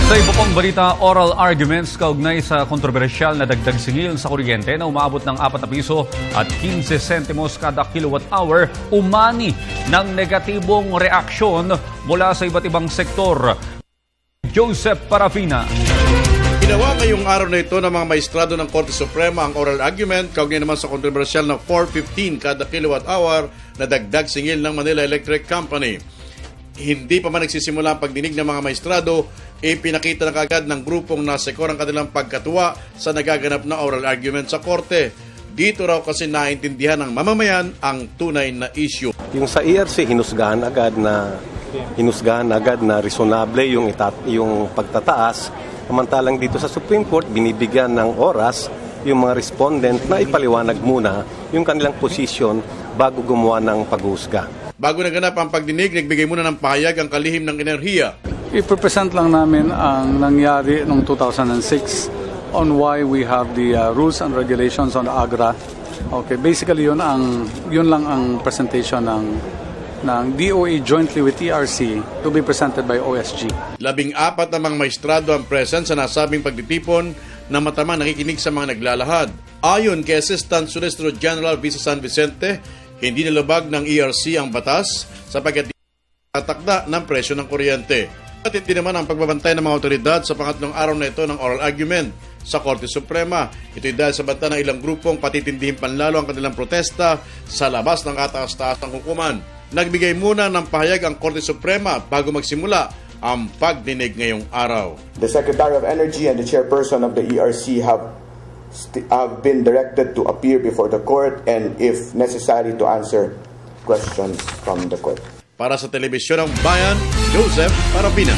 Sa iba pang balita, oral arguments kaugnay sa kontrobersyal na dagdag singil sa kuryente na umaabot ng 4 piso at 15 sentimos kada kilowatt-hour umani ng negatibong reaksyon mula sa iba't ibang sektor. Joseph Parafina. Ginawa ngayong araw na ito ng mga maestrado ng Korte Suprema ang oral argument kaugnay naman sa kontrobersyal na 4.15 kada kilowatt-hour na dagdag singil ng Manila Electric Company. Hindi pa man nagsisimula ang pagdinig ng mga maestrado, ipinakita na kagad ng grupong nasekor ang kanilang pagkatuwa sa nagaganap na oral argument sa korte. Dito raw kasi naintindihan ng mamamayan ang tunay na issue. Yung sa ERC, hinusgahan agad na reasonable yung pagtataas. Samantalang dito sa Supreme Court, binibigyan ng oras yung mga respondent na ipaliwanag muna yung kanilang posisyon bago gumawa ng paghusga. Bago naganap ang pagdinig, nagbigay muna ng pahayag ang kalihim ng enerhiya. I-present lang namin ang nangyari noong 2006 on why we have the rules and regulations on AGRA. Okay, basically yun lang ang presentation ng DOE jointly with ERC to be presented by OSG. 14 na mga maestrado ang present sa nasabing pagtitipon na matamang nakikinig sa mga naglalahad. Ayon kay Assistant Solicitor General Visa San Vicente, hindi nilabag ng ERC ang batas sapagkat tatakda ng presyo ng kuryente. At hindi naman ang pagbabantay ng mga otoridad sa pangatlong araw na ito ng oral argument sa Korte Suprema. Ito'y dahil sa banta ng ilang grupong patitindihin panlalo ang kanilang protesta sa labas ng kataas-taas ng hukuman. Nagbigay muna ng pahayag ang Korte Suprema bago magsimula ang pagdinig ngayong araw. The Secretary of Energy and the Chairperson of the ERC have been directed to appear before the court and if necessary to answer questions from the court. Para sa Telebisyon ng Bayan, Joseph Parapina.